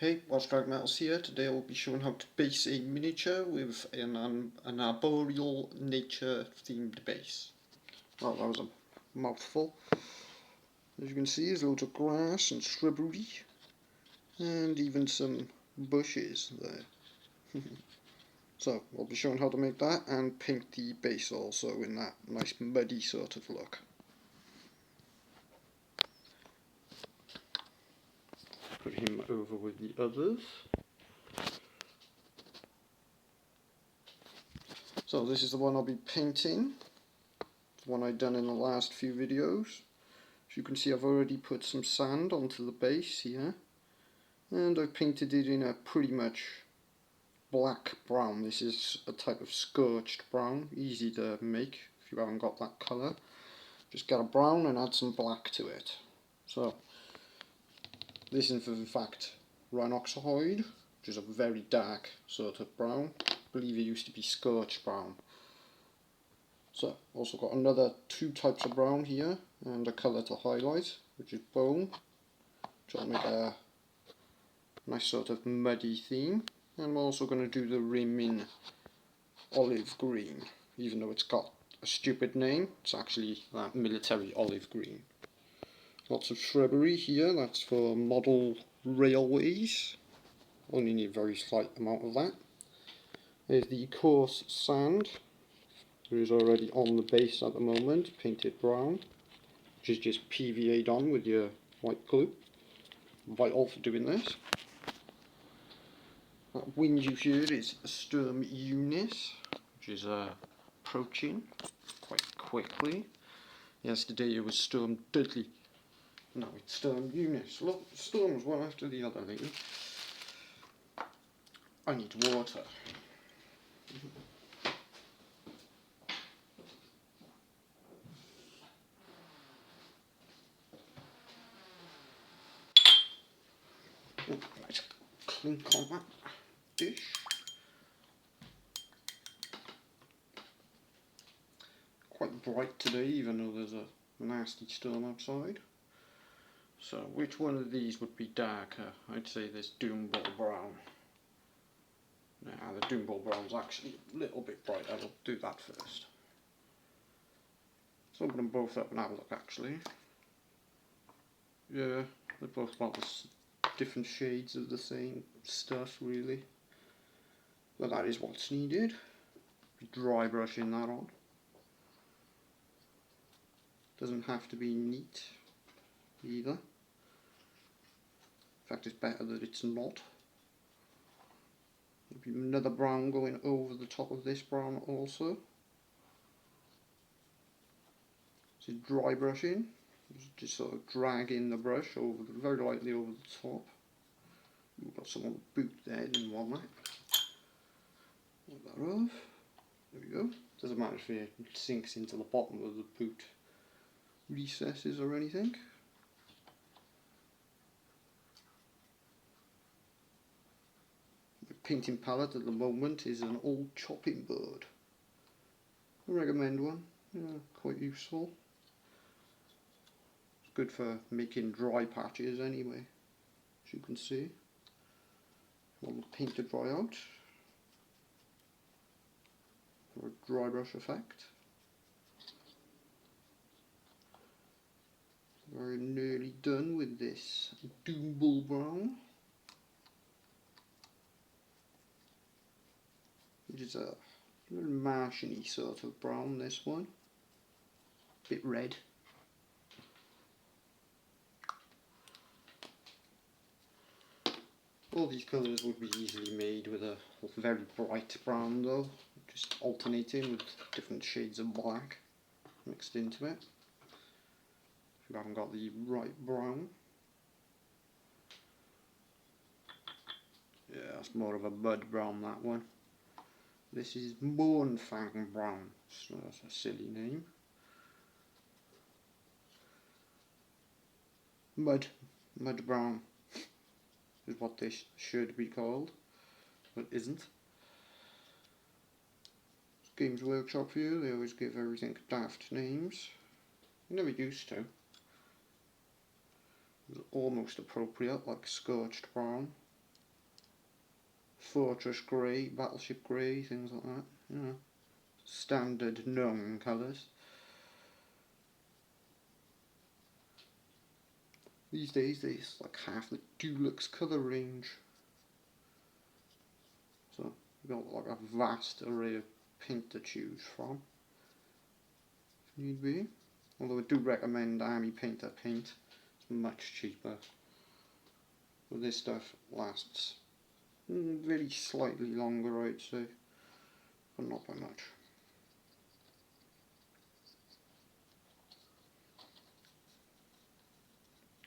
Hey, Welsh Metals here. Today I will be showing how to base a miniature with an arboreal nature themed base. Well, that was a mouthful. As you can see, there's loads of grass and shrubbery and even some bushes there. So I'll be showing how to make that and paint the base also in that nice muddy sort of look. Put him over with the others. So this is the one I'll be painting, the one I've done in the last few videos. As you can see, I've already put some sand onto the base here, and I've painted it in a pretty much black brown. This is a type of scorched brown, easy to make if you haven't got that colour. Just get a brown and add some black to it. So this is in fact rhinoxoid, which is a very dark sort of brown. I believe it used to be scorched brown. So also got another two types of brown here and a colour to highlight, which is bone, which will make a nice sort of muddy theme. And I'm also going to do the rim in olive green, even though it's got a stupid name. It's actually that military olive green. Lots of shrubbery here, that's for model railways. Only need a very slight amount of that. There's the coarse sand, which is already on the base at the moment, painted brown, which is just PVA'd on with your white glue. Vital for doing this. That wind you hear is Storm Eunice, which is approaching quite quickly. Yesterday it was Storm Dudley. Now it's Storm Eunice. Look, storms one after the other lately. I need water. Oh, right, clink on that dish. Quite bright today, even though there's a nasty storm outside. So which one of these would be darker? I'd say this Doomball Brown. Now the Doomball Brown's actually a little bit brighter. I'll do that first. Let's open them both up and have a look actually. Yeah, they're both about the different shades of the same stuff really. But that is what's needed. Dry brushing that on. Doesn't have to be neat either. In fact, it's better that it's not. There'll be another brown going over the top of this brown also. So dry brushing, just sort of dragging the brush over very lightly over the top. We've got some on the boot there, didn't want that. Wipe that off. There we go. Doesn't matter if it sinks into the bottom of the boot recesses or anything. The painting palette at the moment is an old chopping board. I recommend one, yeah, quite useful. It's good for making dry patches anyway, as you can see. Want the paint to dry out for a dry brush effect. We're nearly done with this Doomball Brown, which is a little Martian-y sort of brown, this one. Bit red. All these colours would be easily made with a very bright brown though, just alternating with different shades of black mixed into it. If you haven't got the right brown. Yeah, that's more of a bud brown, that one. This is Mournfang Brown, so that's a silly name. Mud Brown is what this should be called, but isn't. Games Workshop for you, they always give everything daft names. They never used to. It was almost appropriate, like Scorched Brown. fortress grey, battleship grey, things like that. You know, standard known colours. These days there's like half the Dulux colour range. So you've got like a vast array of paint to choose from, if need be. Although I do recommend Army Painter paint, it's much cheaper. But this stuff lasts very slightly longer, I'd say, but not by much.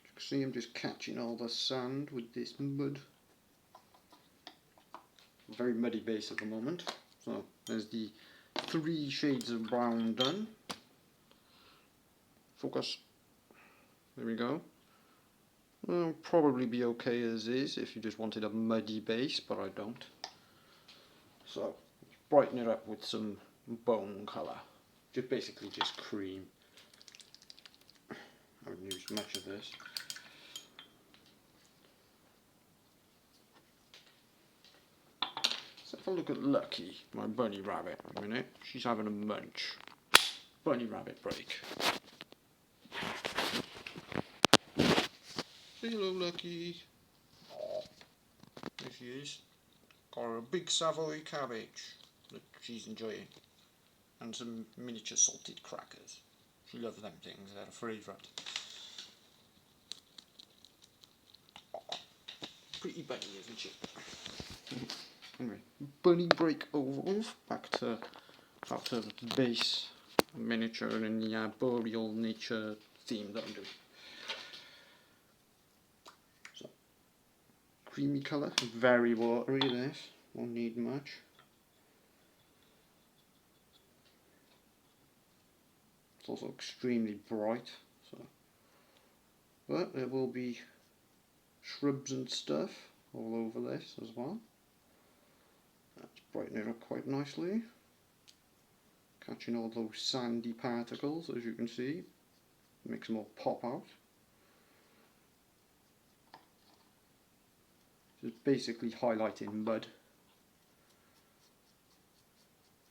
You can see I'm just catching all the sand with this mud. Very muddy base at the moment. So there's the 3 shades of brown done. Focus. There we go. It'll probably be okay as is if you just wanted a muddy base, but I don't. So brighten it up with some bone colour. Basically just cream. I haven't used much of this. Let's have a look at Lucky, my bunny rabbit, in a minute. She's having a munch. Bunny rabbit break. Hello, Lucky. Oh, there she is. Got her a big Savoy cabbage that she's enjoying, and some miniature salted crackers. She loves them things, they're her favourite. Oh, pretty bunny, isn't she? Anyway, bunny break overall. Back to the base miniature and the arboreal nature theme that I'm doing. So, creamy colour, very watery this, won't need much. It's also extremely bright, so. But there will be shrubs and stuff all over this as well. That's brightening it up quite nicely. Catching all those sandy particles, as you can see. Makes them all pop out. Just basically highlighting mud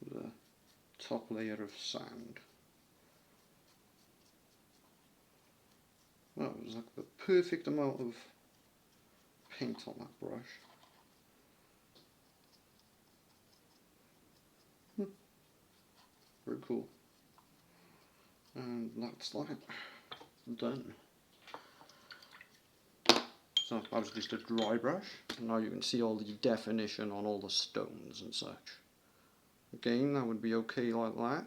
with a top layer of sand. That was like the perfect amount of paint on that brush. Very cool. And that's that. Done. So that was just a dry brush. And now you can see all the definition on all the stones and such. Again, that would be okay like that.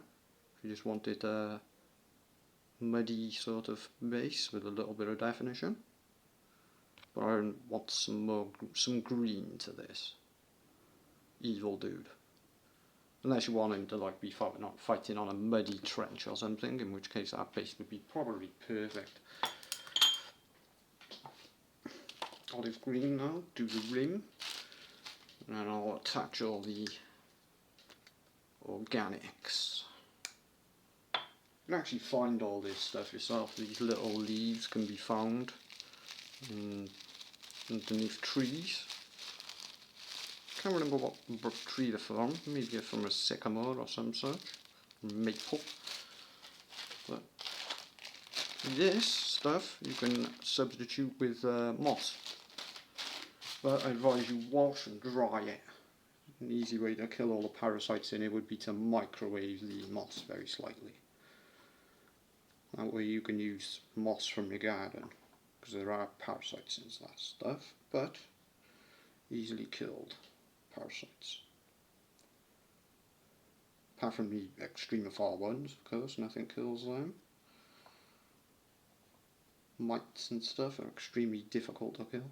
If you just wanted a muddy sort of base with a little bit of definition. But I want some green to this. Evil dude. Unless you want him to like be fighting on a muddy trench or something, in which case that base would be probably perfect. Olive green now, do the rim, and then I'll attach all the organics. You can actually find all this stuff yourself. These little leaves can be found underneath trees. Can't remember what tree they're from. Maybe they're from a sycamore or some such. Maple. But this stuff you can substitute with moss. But I advise you wash and dry it. An easy way to kill all the parasites in it would be to microwave the moss very slightly. That way you can use moss from your garden, because there are parasites in that stuff, but easily killed parasites. Apart from the extremophile ones, of course, nothing kills them. Mites and stuff are extremely difficult to kill,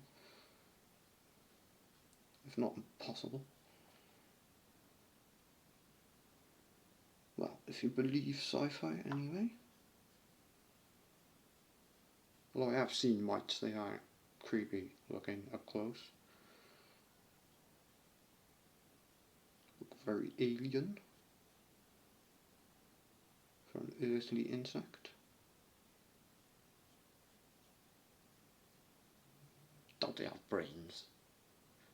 if not impossible. Well, if you believe sci-fi anyway. Although I have seen mites, they are creepy looking up close. Look very alien for an earthly insect. Don't they have brains?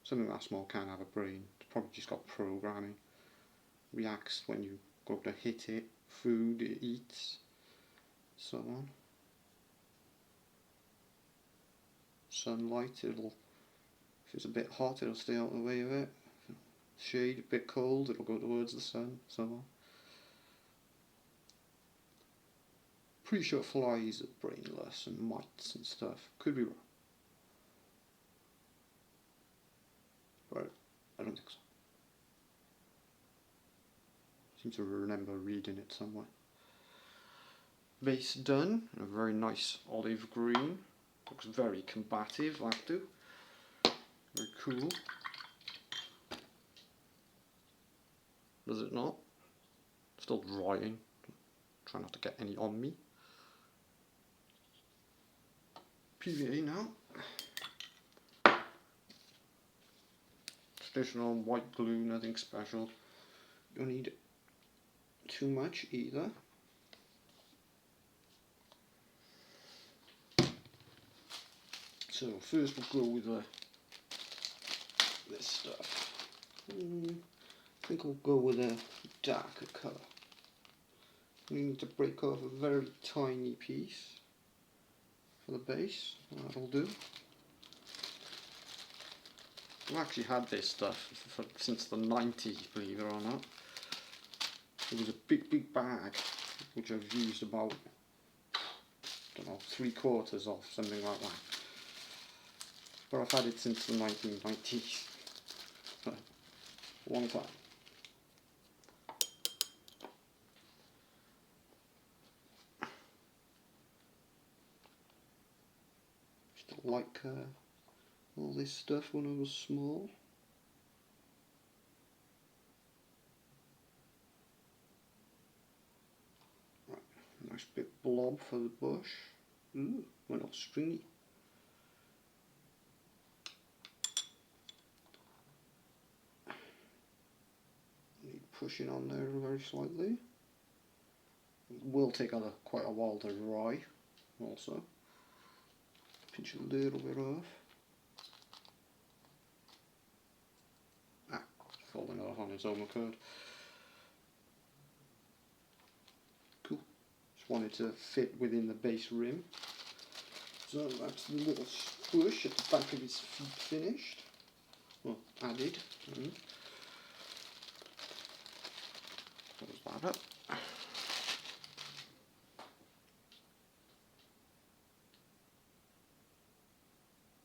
Something that small can have a brain. It's probably just got programming. Reacts when you go to hit it. Food it eats. So on. Sunlight, if it's a bit hot, it'll stay out of the way of it. Shade, a bit cold, it'll go towards the sun, so on. Pretty sure flies are brainless and mites and stuff. Could be wrong. But I don't think so. Seem to remember reading it somewhere. Base done, a very nice olive green. Looks very combative, that do. Very cool. Does it not? Still drying. Try not to get any on me. PVA now. Traditional white glue, nothing special. Don't need too much either. So first we'll go with this stuff. I think we'll go with a darker colour. We need to break off a very tiny piece for the base. That'll do. I've actually had this stuff since the 90s, believe it or not. It was a big bag, which I've used about, I don't know, 3/4 of, something like that. But I've had it since the 1990s. Long time. Used to like all this stuff when I was small. Right, nice big blob for the bush. Ooh, went all stringy. Need pushing on there very slightly. It will take quite a while to dry also. Pinch a little bit off. It's falling off on its own accord. Cool. Just wanted to fit within the base rim. So that's the little squish at the back of his feet finished. Well, added. Close that up.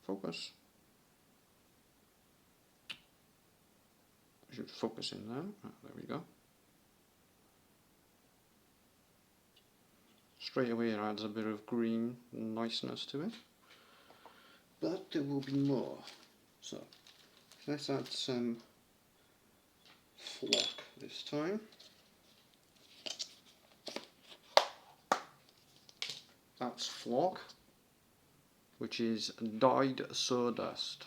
Focus. I should focus in there. There we go. Straight away it adds a bit of green niceness to it. But there will be more. So let's add some flock this time. That's flock, which is dyed sawdust.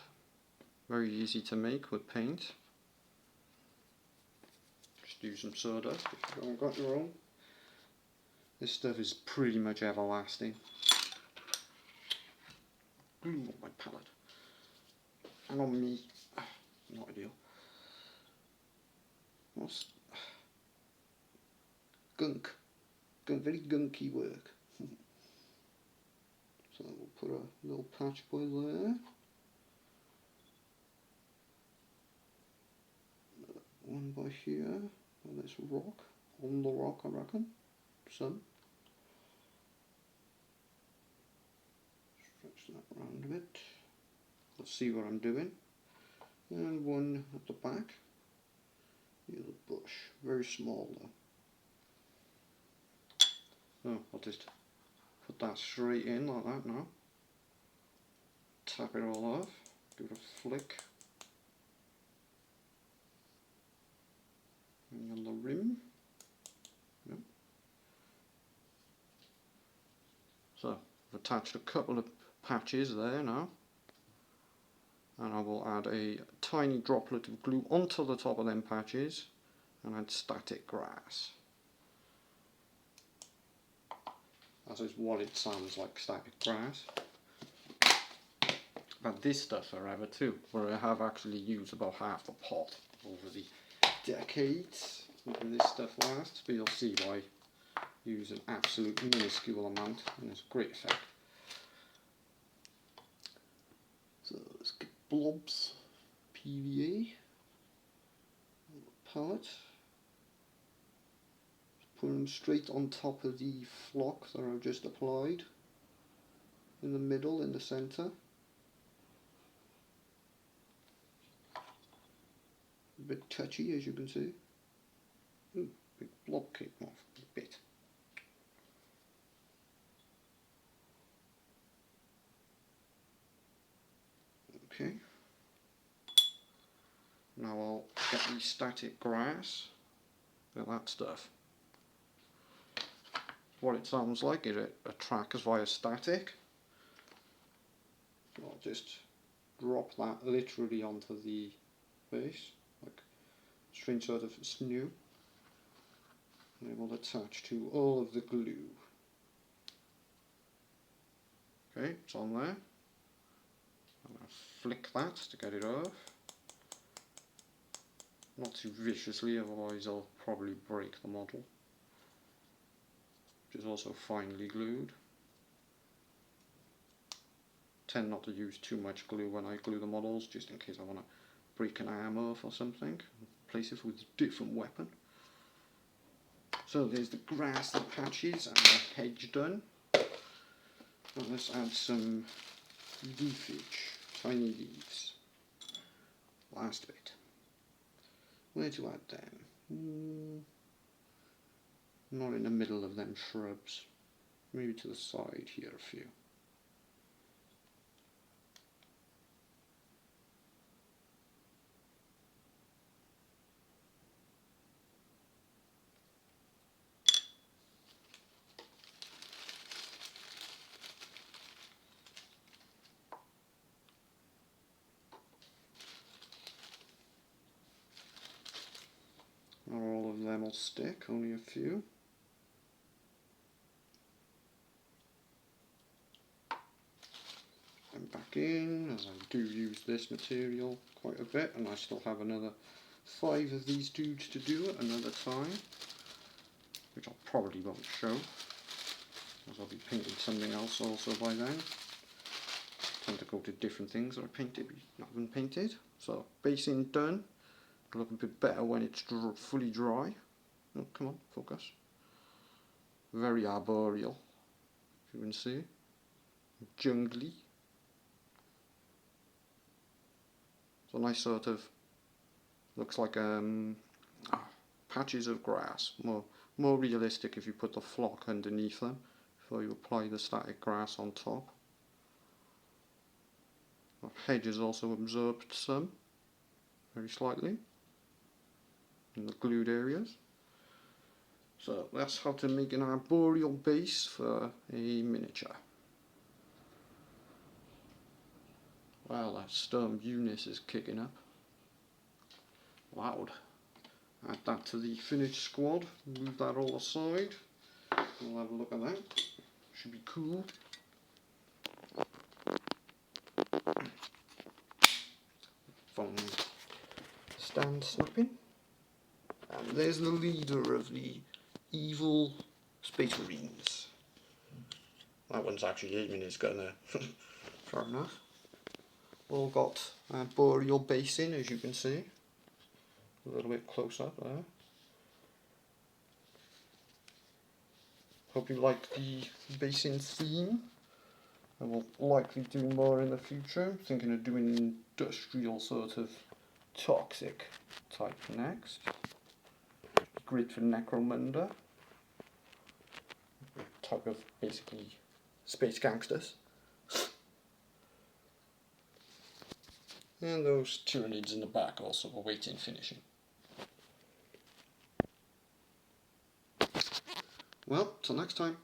Very easy to make with paint. Just use some sawdust if you haven't got your own. This stuff is pretty much everlasting. Ooh, my palette. And on me. Not ideal. What's gunk? Very gunky work. So we'll put a little patch by there. One by here. On this rock. On the rock, I reckon. Some. Stretch that round a bit. Let's see what I'm doing. And one at the back. The other bush. Very small though. Oh, I'll just put that straight in like that now. Tap it all off. Give it a flick. And on the rim. Yep. So I've attached a couple of patches there now. And I will add a tiny droplet of glue onto the top of them patches and add static grass. That is what it sounds like, static grass. about this stuff forever too, where I have actually used about half the pot over the decades. Whether this stuff lasts, but you'll see why I use an absolute minuscule amount and it's a great effect. So let's get blobs PVA palette. Put them straight on top of the flock that I've just applied. In the middle, in the centre. A bit touchy, as you can see. Ooh, big blob came off a bit. Okay. Now I'll get the static grass. Look at that stuff. What it sounds like is it attracts via static. I'll just drop that literally onto the base, like a strange sort of snoo, and it will attach to all of the glue. Okay, it's on there. I'm going to flick that to get it off. Not too viciously, otherwise I'll probably break the model, which is also finely glued. Tend not to use too much glue when I glue the models, just in case I want to break an arm off or something, place it with a different weapon. So there's the grass, the patches and the hedge done. Now let's add some leafage, tiny leaves. Last bit. Where to add them? Not in the middle of them shrubs. Maybe to the side here a few. Not all of them will stick, only a few. And back in, as I do use this material quite a bit, and I still have another 5 of these dudes to do at another time, which I probably won't show, as I'll be painting something else also by then. I tend to go to different things that I haven't painted. So basing done. Look a bit better when it's fully dry. Oh, come on, focus. Very arboreal, if you can see. Jungly. It's a nice sort of, looks like patches of grass. More realistic if you put the flock underneath them before you apply the static grass on top. The hedge has also absorbed some, very slightly, in the glued areas. So that's how to make an arboreal base for a miniature. Wow, that storm Eunice is kicking up. Loud. Add that to the finished squad, move that all aside. We'll have a look at that. Should be cool. Phone stand snapping. And there's the leader of the evil Space Marines. That one's actually aiming his gun there. Fair enough. All got arboreal basing, as you can see. A little bit close up there. Hope you like the basing theme. I will likely do more in the future. I'm thinking of doing an industrial sort of toxic type next. Great for Necromunda. Type of basically space gangsters. And those Tyranids in the back also awaiting finishing. Well, till next time.